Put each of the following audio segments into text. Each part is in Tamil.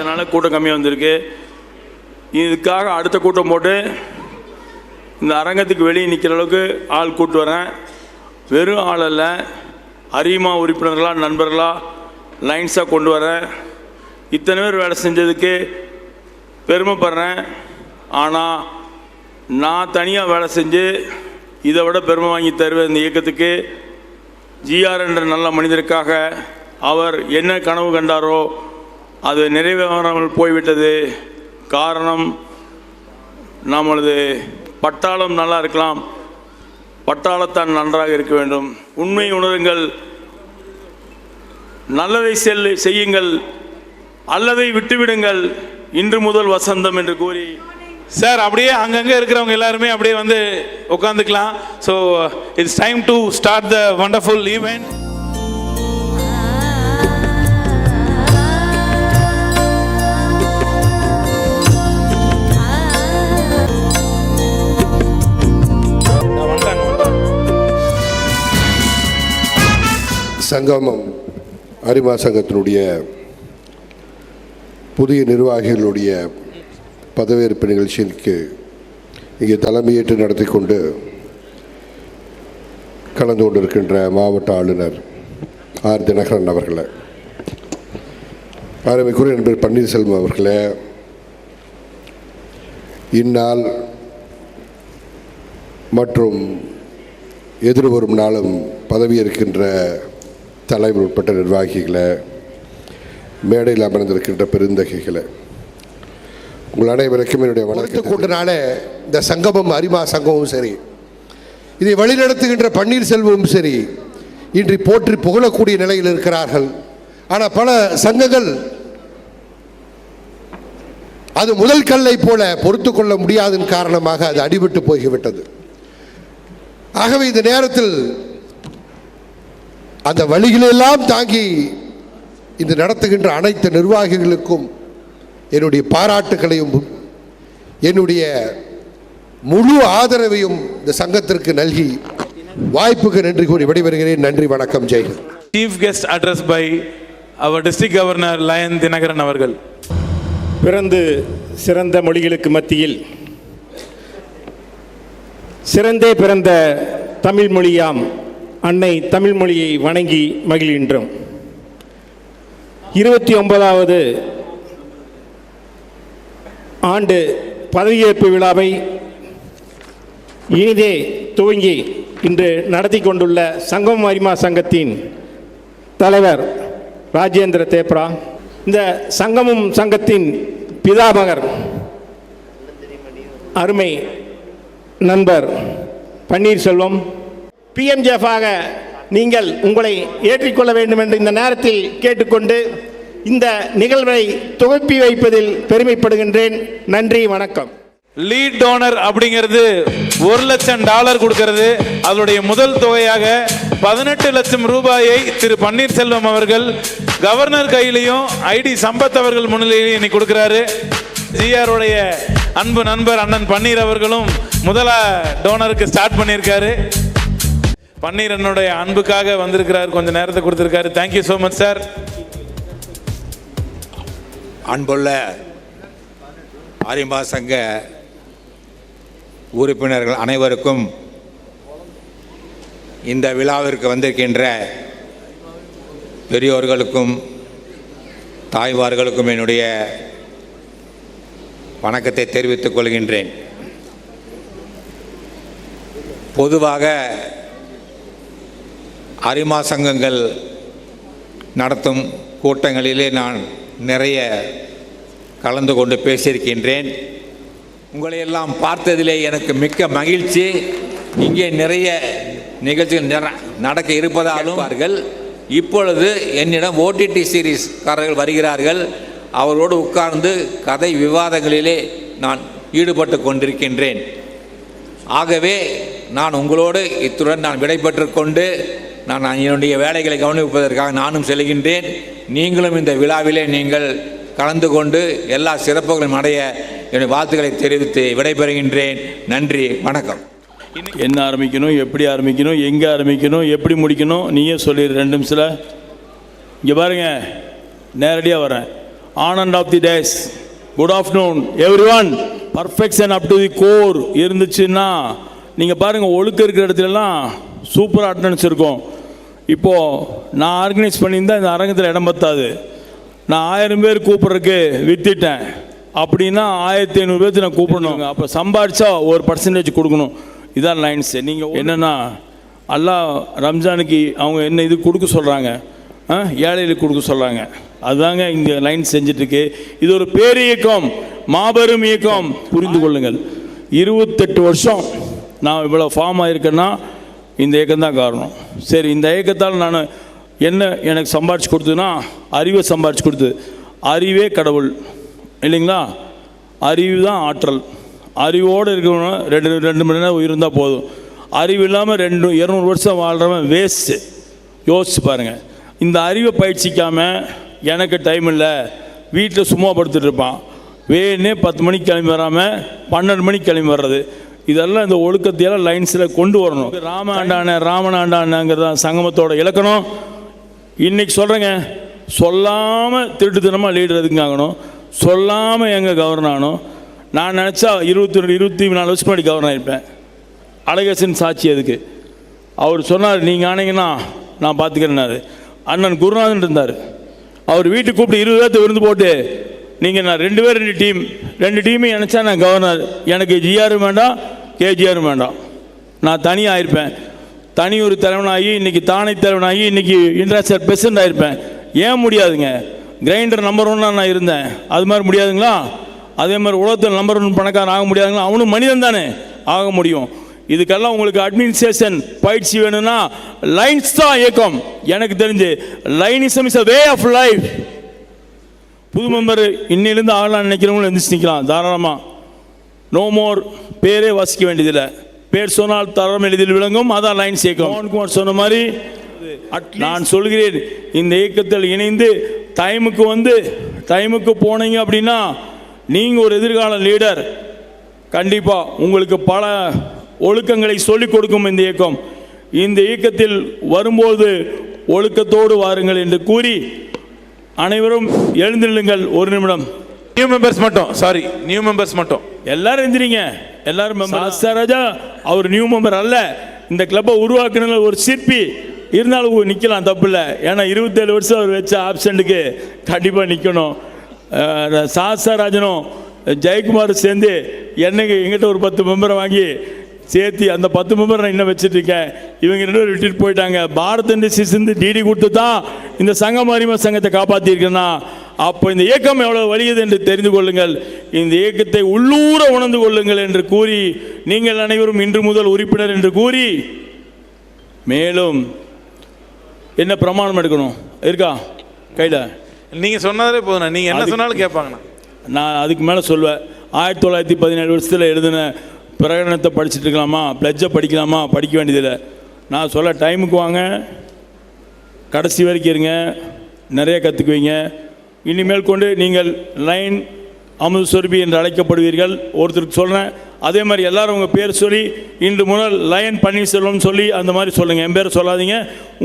அதனால் கூட்டம் கம்மியாக வந்திருக்கு. இதுக்காக அடுத்த கூட்டம் போட்டு இந்த அரங்கத்துக்கு வெளியே நிற்கிற அளவுக்கு ஆள் கூட்டு வரேன். வெறும் ஆள் அல்ல, அரிமா உறுப்பினர்களாக நண்பர்களாக லைன்ஸாக கொண்டு வரேன். இத்தனை பேர் வேலை செஞ்சதுக்கு பெருமைப்படுறேன். ஆனால் நான் தனியாக வேலை செஞ்சு இதை விட பெருமை வாங்கி தருவேன் இந்த இயக்கத்துக்கு. ஜிஆர் என்ற நல்ல மனிதருக்காக அவர் என்ன கனவு கண்டாரோ அது நிறைவேறாமல் போய்விட்டது. காரணம், நம்மளது பட்டாளம் நல்லா இருக்கலாம், பட்டாளத்தான் நன்றாக இருக்க வேண்டும். உண்மை உணருங்கள், நல்லதை செய்யுங்கள், அல்லதை விட்டுவிடுங்கள், இன்று முதல் வசந்தம் என்று கூறி சார் அப்படியே அங்கங்கே இருக்கிறவங்க எல்லாருமே அப்படியே வந்து உட்காந்துக்கலாம். So it's time to start the wonderful event. சங்கமம் அரிமா சங்கத்தினுடைய புதிய நிர்வாகிகளுடைய பதவியேற்பு நிகழ்ச்சிக்கு இங்கே தலைமையேற்று நடத்தி கொண்டு கலந்து கொண்டிருக்கின்ற மாவட்ட ஆளுநர் ஆர் தினகரன் அவர்களே, அருமைக்குரிய நண்பர் பன்னீர்செல்வம் அவர்களே, இந்நாள் மற்றும் எதிர்வரும் நாளும் பதவியேற்கின்ற தலைவர் உட்பட்ட நிர்வாகிகளை, மேடையில் அமர்ந்திருக்கின்ற பெருந்தகைகளை, உங்கள் அனைவருக்கும் என்னுடைய வணக்கத்தை கொண்டனால இந்த சங்கமம் அரிமா சங்கமும் சரி, இதை வழிநடத்துகின்ற பன்னீர்செல்வமும் சரி, இன்று போற்றி புகழக்கூடிய நிலையில் இருக்கிறார்கள். ஆனால் பல சங்கங்கள் அது முதல் கல்லை போல பொறுத்து கொள்ள முடியாதன் காரணமாக அது அடிபட்டு போய்விட்டது. ஆகவே இந்த நேரத்தில் அந்த வழிகளெல்லாம் தாங்கி இந்த நடத்துகின்ற அனைத்து நிர்வாகிகளுக்கும் என்னுடைய பாராட்டுகளையும் என்னுடைய முழு ஆதரவையும் இந்த சங்கத்திற்கு நல்கி வாய்ப்புக்கு நன்றி கூறி விடைபெறுகிறேன். நன்றி, வணக்கம், ஜெய்ஹிந்த். Chief guest address by our district governor line Dinakaran அவர்கள். பிறந்து சிறந்த மொழிகளுக்கு மத்தியில் சிறந்தே பிறந்த தமிழ் மொழியாம் அன்னை தமிழ் மொழியை வணங்கி மகிழ்கின்றோம். 29வது ஆண்டு பதவியேற்பு விழாவை இனிதே துவங்கி இன்று நடத்தி கொண்டுள்ள சங்கமம் அரிமா சங்கத்தின் தலைவர் ராஜேந்திர தேப்ரா, இந்த சங்கமம் சங்கத்தின் பிதாமகர் அருமை நண்பர் பன்னீர்செல்வம், பிஎம்ஜிஎஃப்-ஆக நீங்கள் உங்களை ஏற்றிக்கொள்ள வேண்டும் என்று இந்த நேரத்தில் கேட்டுக்கொண்டு இந்த நிகழ்வை துவக்கி வைப்பதில் பெருமைப்படுகின்றேன். நன்றி, வணக்கம். லீட் டோனர் அப்படிங்கிறது $1,00,000 கொடுக்கிறது. அதனுடைய முதல் தொகையாக 18 லட்சம் ரூபாயை திரு பன்னீர்செல்வம் அவர்கள் கவர்னர் கையிலையும் ஐடி சம்பத் அவர்கள் முன்னிலையிலையும் இன்னைக்கு கொடுக்கிறாரு. ஜிஆருடைய அன்பு நண்பர் அண்ணன் பன்னீர் அவர்களும் முதலா டோனருக்கு ஸ்டார்ட் பண்ணியிருக்காரு. பன்னீர் என்னுடைய அன்புக்காக வந்திருக்கிறார், கொஞ்சம் நேரத்தை கொடுத்திருக்காரு. Thank you so much sir. அன்புள்ள அரிமா சங்க உறுப்பினர்கள் அனைவருக்கும், இந்த விழாவிற்கு வந்திருக்கின்ற பெரியோர்களுக்கும் தாய்மார்களுக்கும் என்னுடைய வணக்கத்தை தெரிவித்துக் கொள்கின்றேன். பொதுவாக அரிமா சங்கங்கள் நடத்தும் கூட்டங்களிலே நான் நிறைய கலந்து கொண்டு பேசியிருக்கின்றேன். உங்களையெல்லாம் பார்த்ததிலே எனக்கு மிக்க மகிழ்ச்சி. இங்கே நிறைய நிகழ்ச்சிகள் நடக்க இருப்பதாலும் இப்பொழுது என்னிடம் ஓடிடி சீரீஸ்காரர்கள் வருகிறார்கள். அவரோடு உட்கார்ந்து கதை விவாதங்களிலே நான் ஈடுபட்டு கொண்டிருக்கின்றேன். ஆகவே நான் உங்களோடு இத்துடன் நான் விடைபெற்று கொண்டு நான் என்னுடைய வேலைகளை கவனிப்பதற்காக நானும் செல்கின்றேன். நீங்களும் இந்த விழாவிலே நீங்கள் கலந்து கொண்டு எல்லா சிறப்புகளும் அடைய என்னுடைய வாழ்த்துக்களை தெரிவித்து விடைபெறுகின்றேன். நன்றி, வணக்கம். என்ன ஆரம்பிக்கணும், எப்படி ஆரம்பிக்கணும், எங்கே ஆரம்பிக்கணும், எப்படி முடிக்கணும், நீயே சொல்லிடு 2 நிமிஷத்தில். இங்கே பாருங்க, நேரடியாக வரேன். On and off the days, good afternoon everyone. Perfection up to the core இருந்துச்சுன்னா நீங்கள் பாருங்கள், ஒழுக்கம் இருக்கிற இடத்துலலாம் சூப்பராக அட்டண்டன்ஸ் இருக்கும். இப்போது நான் ஆர்கனைஸ் பண்ணியிருந்தால் இந்த அரங்கத்தில் இடம் பத்தாது. நான் 1000 பேர் கூப்பிட்றதுக்கு வித்திட்டேன் அப்படின்னா 1500 பேர்த்து நான் கூப்பிடணும். அப்போ சம்பாதிச்சா ஒரு பர்சன்டேஜ் கொடுக்கணும். இதான் லைன்ஸு. நீங்கள் என்னென்னா அல்லாஹ் ரம்ஜானுக்கு அவங்க என்ன இது கொடுக்க சொல்கிறாங்க, ஏழைகளுக்கு கொடுக்க சொல்கிறாங்க. அதுதாங்க இங்கே லைன் செஞ்சிட்ருக்கு. இது ஒரு பேரியக்கம், மாபெரும் இயக்கம். புரிந்து கொள்ளுங்கள், 28 வருஷம் நான் இவ்வளோ ஃபார்ம் ஆகிருக்கேன்னா இந்த இயக்கம் தான் காரணம். சரி, இந்த இயக்கத்தால் நான் என்ன எனக்கு சம்பாரிச்சு கொடுத்ததுன்னா அறிவை சம்பாரிச்சு கொடுத்தது. அறிவே கடவுள் இல்லைங்களா? அறிவு தான் ஆற்றல். அறிவோடு இருக்கணும்னா 2 மணி நேரம் இருந்தால் போதும். அறிவு இல்லாமல் 200 வருஷம் வாழ்கிறவன் வேஸ்ட்டு. யோசிச்சு பாருங்கள். இந்த அறிவை பயிற்சிக்காமல் எனக்கு டைம் இல்லை, வீட்டில் சும்மா படுத்துட்டு இருப்பான், வேணே 10 மணிக்கு கிளம்பி வராமல் 12 மணிக்கு கிளம்பி வர்றது. இதெல்லாம் இந்த ஒழுக்கத்தையெல்லாம் லைன்ஸில் கொண்டு வரணும். ராமனாண்டானங்கிறது தான் சங்கமத்தோட இலக்கணம். இன்றைக்கி சொல்கிறேங்க, சொல்லாமல் திருட்டுத்தனமாக லீடர் எதுக்கு ஆகணும், சொல்லாமல் எங்கே கவர்னர் ஆகணும். நான் நினச்சா 24 வருஷம் முன்னாடி கவர்னர் ஆகிருப்பேன். அழகேசன் சாட்சி அதுக்கு. அவர் சொன்னார், நீங்கள் ஆனீங்கன்னா நான் பார்த்துக்கிறேன்னாரு. அண்ணன் குருநாதன் இருந்தார், அவர் வீட்டுக்கு கூப்பிட்டு 20 பேர்த்து விருந்து போட்டு, நீங்கள் நான் 2 பேர் 2 டீம் 2 டீமையும் நினச்சா நான் கவர்னர். எனக்கு ஜிஆரும் வேண்டாம், கேஜிஆரும் வேண்டாம். நான் தனியாக ஆயிருப்பேன். தனி ஒரு தலைவனாகி இன்றைக்கி தானே தலைவனாகி இன்றைக்கி இன்டர்நேஷனல் பிரசிடென்ட் ஆகிருப்பேன். ஏன் முடியாதுங்க? கிரைண்டர் நம்பர் 1 நான் இருந்தேன், அது மாதிரி முடியாதுங்களா? அதே மாதிரி உலகத்தில் நம்பர் 1 பணக்காரன் ஆக முடியாதுங்களா? அவனும் மனிதன் தானே, ஆக முடியும். இதுக்கெல்லாம் உங்களுக்கு அட்மினிஸ்ட்ரேஷன் பயிற்சி வேணும்னா லைன்ஸ் தான் இயக்கம். எனக்கு தெரிஞ்சு lionism is a way of life. புது மெம்பர் இன்னிலிருந்து ஆகலாம்னு நினைக்கிறவங்களும் எழுந்திரிச்சு நிற்கலாம் தாராளமாக. நோ மோர் பேரே வாசிக்க வேண்டியதில்லை. பேர் சொன்னால் தரம் எளிதில் விளங்கும். அதான் லைன்ஸ் இயக்கம். மோகன்குமார் சொன்ன மாதிரி நான் சொல்கிறேன், இந்த இயக்கத்தில் இணைந்து டைமுக்கு போனீங்க அப்படின்னா நீங்கள் ஒரு எதிர்கால லீடர். கண்டிப்பாக உங்களுக்கு பல ஒழுக்கங்களை சொல்லிக் கொடுக்கும் இந்த இயக்கம். இந்த இயக்கத்தில் வரும்போது ஒழுக்கத்தோடு வாருங்கள் என்று கூறி அனைவரும் எழுந்திருங்கள். 1 நிமிடம். நியூ மெம்பர்ஸ் மட்டும் எல்லாரும் எந்திரிங்க. எல்லாரும் மெம்பர். ராஜா அவர் நியூ மெம்பர் அல்ல, இந்த கிளப்பை உருவாக்குன ஒரு சிற்பி. இருந்தாலும் நிற்கலாம், தப்பு இல்லை. ஏன்னா 27 வருஷம் அவர் வச்ச ஆப்சண்ட்டுக்கு கண்டிப்பாக நிற்கணும். சாஸ்தராஜனும் ஜெயக்குமார் சேர்ந்து எங்கிட்ட ஒரு 10 மெம்பரை வாங்கி சேர்த்து அந்த 10 மெம்பர் நான் இன்னும் வச்சுட்ருக்கேன். இவங்க 2 பேரும் விட்டுட்டு போயிட்டாங்க. பாரத் இண்டஸ்ட்ரீஸ் டிடி கொடுத்து தான் இந்த சங்கம் அரிம சங்கத்தை காப்பாற்றிருக்கேன்னா அப்போ இந்த இயக்கம் எவ்வளோ வலியது என்று தெரிந்து கொள்ளுங்கள். இந்த இயக்கத்தை உள்ளூர உணர்ந்து கொள்ளுங்கள் என்று கூறி, நீங்கள் அனைவரும் இன்று முதல் உறுப்பினர் என்று கூறி, மேலும் என்ன பிரமாணம் எடுக்கணும் இருக்கா கையில்? நீங்கள் சொன்னதே போதும், நீங்கள் என்ன சொன்னாலும் கேட்பாங்கண்ணா. நான் அதுக்கு மேலே சொல்வேன். 1917 வருஷத்தில் எழுதின பிரகடனத்தை படிச்சுட்டு இருக்கலாமா, பிளட்ஜை படிக்கலாமா? படிக்க வேண்டியதில்லை. நான் சொல்ல டைமுக்கு வாங்க, கடைசி வரைக்கும் இருங்க, நிறைய கற்றுக்குவீங்க. இனிமேல் கொண்டு நீங்கள் லைன் அமுது சொருபி என்று அழைக்கப்படுவீர்கள். ஒருத்தருக்கு சொல்கிறேன், அதே மாதிரி எல்லாரும் உங்கள் பேர் சொல்லி இன்று முதல் லயன் பன்னீர்செல்வம் சொல்லி அந்த மாதிரி சொல்லுங்கள். என் பேரை சொல்லாதீங்க,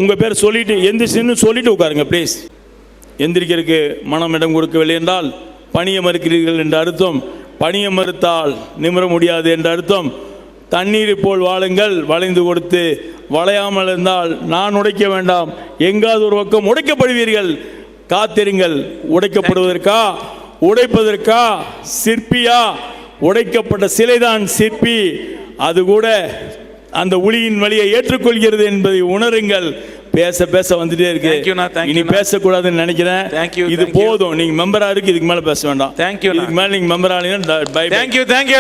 உங்கள் பேர் சொல்லிவிட்டு எந்திரிச்சுன்னு சொல்லிவிட்டு உட்காருங்க ப்ளீஸ். எந்திரிக்கிறதுக்கு மனம் இடம் கொடுக்கவில்லை என்றால் பணியை மறுக்கிறீர்கள் என்று அர்த்தம். பணியை மறுத்தால் நிமிர முடியாது என்று அர்த்தம். தண்ணீரை போல் வாழுங்கள், வளைந்து கொடுத்து வளையாமல் இருந்தால் நான் உடைக்க வேண்டாம், எங்காவது ஒரு பக்கம் உடைக்கப்படுவீர்கள். காத்திருங்கள். உடைக்கப்படுவதற்கா, உடைப்பதற்கா? சிற்பியா? உடைக்கப்பட்ட சிலைதான் சிற்பி. அது கூட அந்த ஒளியின் வழியை ஏற்றுக்கொள்கிறது என்பதை உணருங்கள். பேச பேச வந்துட்டே இருக்கு, இனி பேசக்கூடாதுன்னு நினைக்கிறேன். இது போதும். நீங்க மெம்பரா இருக்கு, இதுக்கு மேல பேச வேண்டாம். இதுக்கு மேல நீங்க மெம்பர் ஆனீங்கன்னா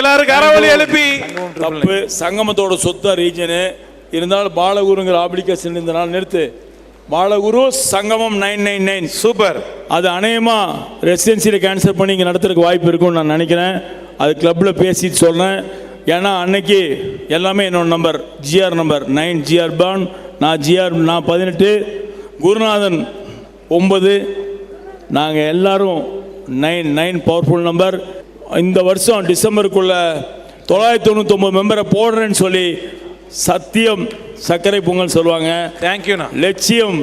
எல்லாரும் கரவொலி எழுப்பி. தப்பு. சங்கமத்தோட சொத்தா ரீஜனு இருந்தாலும் பாலகுருங்கிற ஆப்ளிகேஷன் இந்த நாள் நிறுத்து. பாலகுரு சங்கமம் 999. சூப்பர். அது அநேகமாக ரெசிடென்சியில் கேன்சல் பண்ணி இங்கே நடத்துறதுக்கு வாய்ப்பு இருக்கும்னு நான் நினைக்கிறேன். அது கிளப்பில் பேசிட்டு சொல்கிறேன். ஏன்னா அன்னைக்கு எல்லாமே என்னோட நம்பர் ஜிஆர் நம்பர் 9 ஜிஆர் பான், நான் 18, குருநாதன் 9, நாங்கள் எல்லாரும் 9 பவர்ஃபுல் நம்பர். இந்த வருஷம் டிசம்பருக்குள்ள 999 மெம்பரை போடுறேன்னு சொல்லி சத்தியம் சர்க்கரை பொங்கல் சொல்லுவாங்க. தேங்க்யூண்ணா. லட்சியம்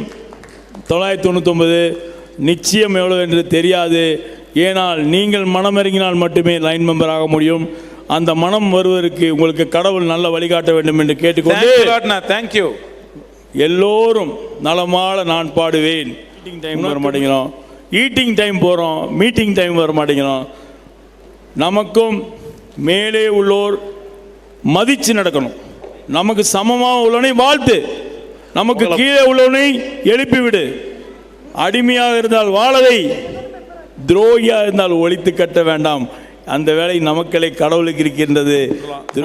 999, நிச்சயம் எவ்வளவு என்று தெரியாது. ஏனால் நீங்கள் மனமிறங்கினால் மட்டுமே லைன் மெம்பர் ஆக முடியும். அந்த மனம் வருவதற்கு உங்களுக்கு கடவுள் நல்ல வழிகாட்ட வேண்டும் என்று கேட்டுக்கொண்டு தேங்க்யூ. எல்லோரும் நலமால நான் பாடுவேன். மீட்டிங் டைம் வர மாட்டேங்கிறோம், ஈட்டிங் டைம் போகிறோம், மீட்டிங் டைம் வர மாட்டேங்கிறோம். நமக்கும் மேலே உள்ளோர் மதித்து நடக்கணும். நமக்கு சமமாக உள்ளவனை வாழ்த்து, நமக்கு கீழே உள்ளவனை எழுப்பிவிடு. அடிமையாக இருந்தால் வாழவை, துரோகியாக இருந்தால் ஒழித்து கட்ட வேண்டாம். அந்த வேலை நமக்களை கடவுளுக்கு இருக்கின்றது.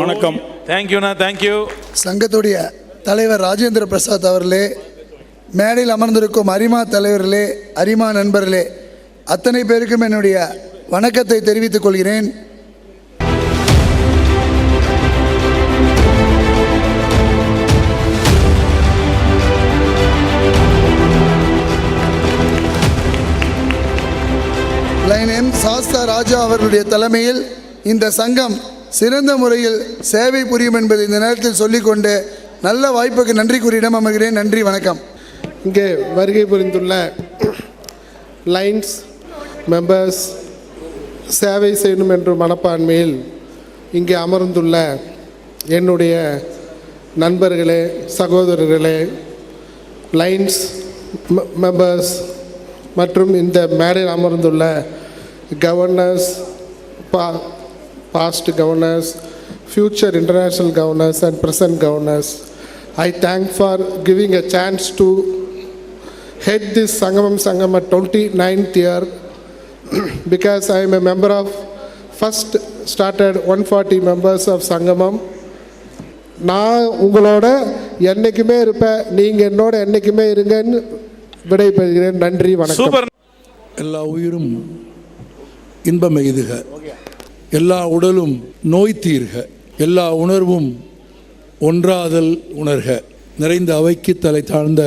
வணக்கம். தேங்க்யூண்ணா. தேங்க்யூ. சங்கத்துடைய தலைவர் ராஜேந்திர பிரசாத் அவர்களே, மேடையில் அமர்ந்திருக்கும் அரிமா தலைவர்களே, அரிமா நண்பர்களே, அத்தனை பேருக்கும் என்னுடைய வணக்கத்தை தெரிவித்துக் கொள்கிறேன். லைன் எம் சாஸ்தா ராஜா அவர்களுடைய தலைமையில் இந்த சங்கம் சிறந்த முறையில் சேவை புரியும் என்பதை இந்த நேரத்தில் சொல்லிக்கொண்டு நல்ல வாய்ப்புக்கு நன்றி கூறியிடம் அமர்கிறேன். நன்றி, வணக்கம். இங்கே வருகை புரிந்துள்ள லைன்ஸ் மெம்பர்ஸ், சேவை செய்யணும் என்ற மனப்பான்மையில் இங்கே அமர்ந்துள்ள என்னுடைய நண்பர்களே, சகோதரர்களே, லைன்ஸ் மெம்பர்ஸ் மற்றும் இந்த மேடையில் அமர்ந்துள்ள governors, past governors, future international governors and present governors, I thank for giving a chance to head this Sangam at 29th year because I am a member of first started 140 members of Sangamam. நான் உங்களோட என்னைக்குமே இருப்பேன், நீங்கள் என்னோட என்னைக்குமே இருங்கன்னு விடைபெறுகிறேன். நன்றி, வணக்கம். சூப்பர். எல்லா உயிரும் இன்பம் எய்துக, எல்லா உடலும் நோய் தீர்க, எல்லா உணர்வும் ஒன்றாதல் உணர்க. நிறைந்த அவைக்கு தலை தாழ்ந்த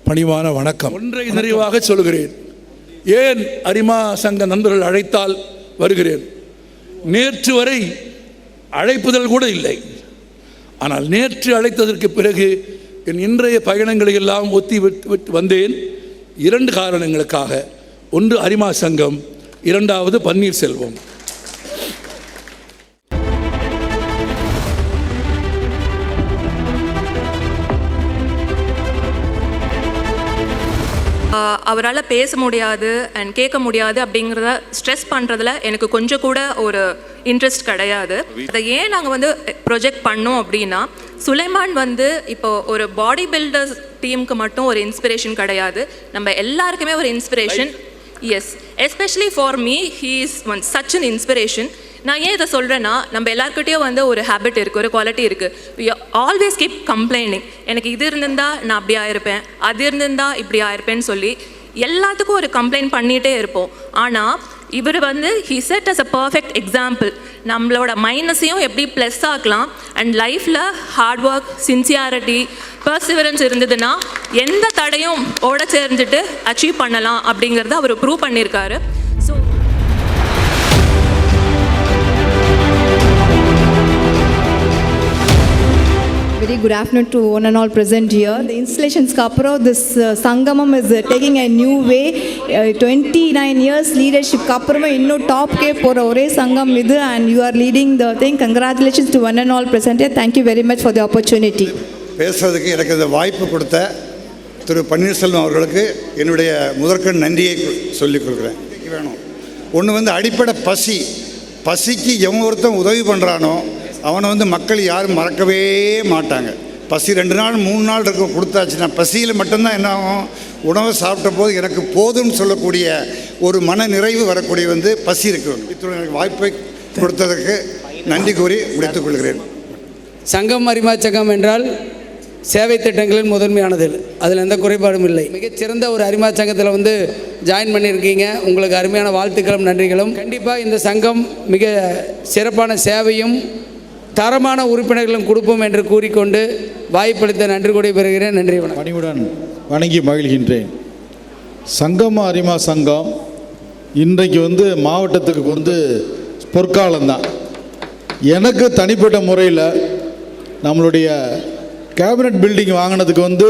பணிவான வணக்கம். ஒன்றை நிறைவாக சொல்கிறேன். ஏன் அரிமா சங்க நண்பர்கள் அழைத்தால் வருகிறேன். நேற்று வரை அழைப்புதல் கூட இல்லை. ஆனால் நேற்று அழைத்ததற்கு பிறகு என் இன்றைய பயணங்களை எல்லாம் ஒத்தி விட்டு வந்தேன். 2 காரணங்களுக்காக. ஒன்று அரிமா சங்கம், 2வது பன்னீர்செல்வம். அவரால் பேச முடியாது அண்ட் கேட்க முடியாது அப்படிங்கிறத ஸ்ட்ரெஸ் பண்ணுறதுல எனக்கு கொஞ்சம் கூட ஒரு இன்ட்ரெஸ்ட் கிடையாது. அதை ஏன் நாங்கள் வந்து ப்ரொஜெக்ட் பண்ணோம் அப்படின்னா, சுலைமான் வந்து இப்போ ஒரு பாடி பில்டர்ஸ் டீமுக்கு மட்டும் ஒரு இன்ஸ்பிரேஷன் கிடையாது, நம்ம எல்லாருக்குமே ஒரு inspiration. Yes, especially for me he is one such an inspiration. நான் ஏன் இதை சொல்கிறேன்னா, நம்ம எல்லாருக்கிட்டையும் வந்து ஒரு ஹேபிட் இருக்குது, ஒரு குவாலிட்டி இருக்குது. We always keep complaining. எனக்கு இது இருந்திருந்தா நான் அப்படி ஆயிருப்பேன், அது இருந்திருந்தா இப்படி ஆயிருப்பேன்னு சொல்லி எல்லாத்துக்கும் ஒரு கம்ப்ளைண்ட் பண்ணிகிட்டே இருப்போம். ஆனால் இவர் வந்து he set us a perfect example. நம்மளோட மைனஸையும் எப்படி ப்ளஸ் ஆக்கலாம் அண்ட் லைஃப்பில் ஹார்ட் ஒர்க், சின்சியாரிட்டி, பர்சிவரன்ஸ் இருந்ததுன்னா எந்த தடையும் ஓட சேர்ந்துட்டு அச்சீவ் பண்ணலாம் அப்படிங்கிறத அவர் ப்ரூவ் பண்ணியிருக்காரு. So very good afternoon to one and all present here. The installations kapro this Sangamam is taking a new way. 29 years leadership kaprama inno top ke pora ore sangam idu and you are leading the thing. Congratulations to one and all present here. Thank you very much for the opportunity. பேசுறதுக்கு எனக்கு இந்த வாய்ப்பு கொடுத்த திரு பன்னீர்செல்வம் அவர்களுக்கு என்னுடைய முதற்கண் நன்றியை சொல்லிக் கொடுக்குறேன். வேணும் ஒன்று வந்து அடிப்படை பசிக்கு எவன் ஒருத்தன் உதவி பண்ணுறானோ அவனை வந்து மக்கள் யாரும் மறக்கவே மாட்டாங்க. பசி 2 நாள் 3 நாள் இருக்க கொடுத்தாச்சுன்னா பசியில் மட்டும்தான் என்ன ஆகும், உணவை சாப்பிட்ட போது எனக்கு போதும்னு சொல்லக்கூடிய ஒரு மன நிறைவு வரக்கூடிய வந்து பசி இருக்கணும். இத்துடன் எனக்கு வாய்ப்பை கொடுத்ததற்கு நன்றி கூறி முடித்துக் கொள்கிறேன். சங்கம் அரிமா சங்கம் என்றால் சேவை திட்டங்களில் முதன்மையானது, அதில் எந்த குறைபாடும் இல்லை. மிகச்சிறந்த ஒரு அரிமா சங்கத்தில் வந்து ஜாயின் பண்ணியிருக்கீங்க. உங்களுக்கு அருமையான வாழ்த்துக்களும் நன்றிகளும். கண்டிப்பாக இந்த சங்கம் மிக சிறப்பான சேவையும் தரமான உறுப்பினர்களும் கொடுப்போம் என்று கூறிக்கொண்டு வாய்ப்பளித்த நன்றி கூடி பெறுகிறேன். நன்றி, வணக்கம். பணிவுடன் வணங்கி மகிழ்கின்றேன். சங்கம அரிமா சங்கம் இன்றைக்கு வந்து மாவட்டத்துக்கு வந்து பொற்காலம்தான். எனக்கு தனிப்பட்ட முறையில் நம்மளுடைய கேபினட் பில்டிங் வாங்கினதுக்கு வந்து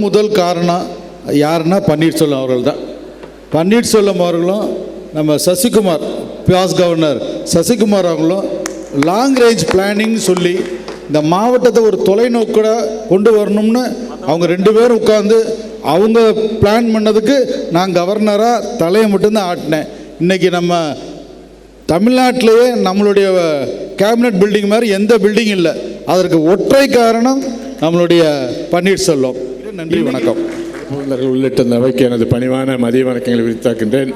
முதல் காரணம் யாருன்னா பன்னீர்செல்வம் அவர்கள் தான். பன்னீர்செல்வம் அவர்களும் நம்ம சசிகுமார் பாஸ் கவர்னர் சசிகுமார் அவர்களும் லாங் ரேஞ்ச் பிளானிங் சொல்லி இந்த மாவட்டத்தை ஒரு தொலைநோக்கோட கொண்டு வரணும்னு அவங்க 2 பேரும் உட்காந்து அவங்க பிளான் பண்ணதுக்கு நான் கவர்னராக தலையை மட்டும்தான் ஆட்டினேன். இன்றைக்கி நம்ம தமிழ்நாட்டிலேயே நம்மளுடைய கேபினட் பில்டிங் மாதிரி எந்த பில்டிங் இல்லை. அதற்கு ஒற்றை காரணம் நம்மளுடைய பன்னீர்செல்வம். நன்றி, வணக்கம். உள்ளிட்ட அவைக்கு எனது பணிவான மதிய வணக்கங்களை விரித்தாக்கின்றேன்.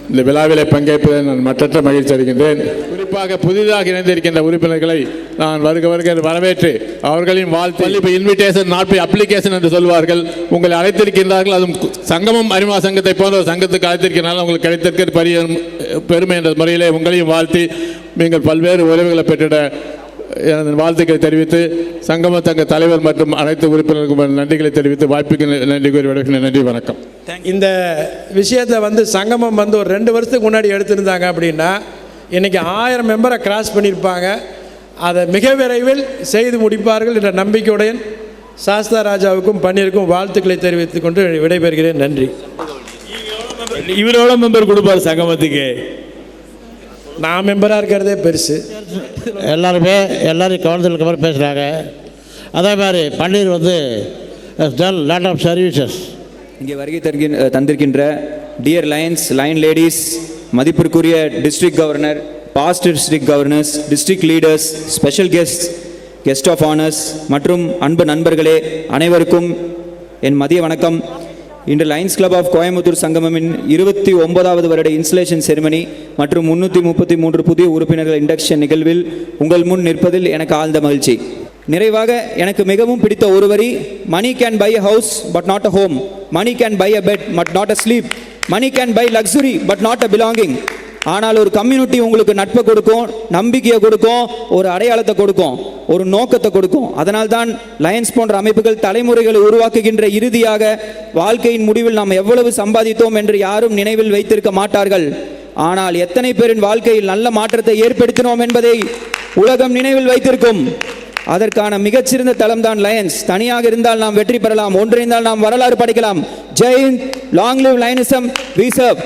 இந்த விழாவிலே பங்கேற்பதை நான் மற்றற்ற மகிழ்ச்சி அடைகின்றேன். குறிப்பாக புதிதாக இணைந்திருக்கின்ற உறுப்பினர்களை நான் வருக வரவேற்று அவர்களையும் வாழ்த்து. இப்போ இன்விடேஷன் நாட் பை அப்ளிகேஷன் என்று சொல்வார்கள். உங்களை அழைத்திருக்கின்றார்கள், அதுவும் சங்கமம் அரிமா சங்கத்தை போன்ற ஒரு சங்கத்துக்கு அழைத்திருக்கிறனால உங்களுக்கு கிடைத்திருக்கிற பெருமை என்ற முறையிலே உங்களையும் வாழ்த்தி நீங்கள் பல்வேறு உறவுகளை பெற்றிட எனது வாழ்த்துக்களை தெரிவித்து சங்கம சங்க தலைவர் மற்றும் அனைத்து உறுப்பினர்களுக்கும் நன்றிகளை தெரிவித்து வாய்ப்புக்கு நன்றி கூறி விடைபெறுகிறேன். நன்றி, வணக்கம். இந்த விஷயத்தை வந்து சங்கமம் வந்து ஒரு 2 வருஷத்துக்கு முன்னாடி எடுத்திருந்தாங்க அப்படின்னா இன்றைக்கி 1000 மெம்பரை கிராஸ் பண்ணியிருப்பாங்க. அதை மிக விரைவில் செய்து முடிப்பார்கள் என்ற நம்பிக்கையுடன் சாஸ்தா ராஜாவுக்கும் பன்னீருக்கும் வாழ்த்துக்களை தெரிவித்துக் கொண்டு விடைபெறுகிறேன். நன்றி. இவரோட மெம்பர் கொடுப்பார் சங்கமத்துக்கு. நான் மெம்பராக இருக்கிறதே பெருசு. எல்லாரும் கவர்னருக்கு மாதிரி பேசுகிறாங்க. அதே மாதிரி பன்னீர் வந்து லாட் ஆஃப் சர்வீசஸ். இங்கே வருகை தந்திருக்கின்ற டியர் லைன் லேடிஸ், மதிப்பிற்குரிய district governor, past district governors, district leaders, special guest of honours மற்றும் அன்பு நண்பர்களே அனைவருக்கும் என் மதிய வணக்கம். இன்று லயன்ஸ் கிளப் ஆஃப் கோயம்புத்தூர் சங்கமமின் 29வது வருட இன்ஸ்டலேஷன் செரிமனி மற்றும் 333 புதிய உறுப்பினர்கள் இண்டக்ஷன் நிகழ்வில் உங்கள் முன் நிற்பதில் எனக்கு ஆழ்ந்த மகிழ்ச்சி. நிறைவாக எனக்கு மிகவும் பிடித்த ஒரு வரி, money can buy a house but not a home, money can buy a bed but not a sleep, money can buy luxury but not a belonging. ஆனால் ஒரு கம்யூனிட்டி உங்களுக்கு நட்பை கொடுக்கும், நம்பிக்கையை கொடுக்கும், ஒரு அடையாளத்தை கொடுக்கும், ஒரு நோக்கத்தை கொடுக்கும். அதனால்தான் லயன்ஸ் போன்ற அமைப்புகள் தலைமுறைகளை உருவாக்குகின்ற இறுதியாக வாழ்க்கையின் முடிவில் நாம் எவ்வளவு சம்பாதித்தோம் என்று யாரும் நினைவில் வைத்திருக்க மாட்டார்கள். ஆனால் எத்தனை பேரின் வாழ்க்கையில் நல்ல மாற்றத்தை ஏற்படுத்தினோம் என்பதை உலகம் நினைவில் வைத்திருக்கும். அதற்கான மிகச்சிறந்த தளம்தான் லயன்ஸ். தனியாக இருந்தால் நாம் வெற்றி பெறலாம், ஒன்றிணைந்தால் நாம் வரலாறு படைக்கலாம். Jai Hind, long live lionism, we serve.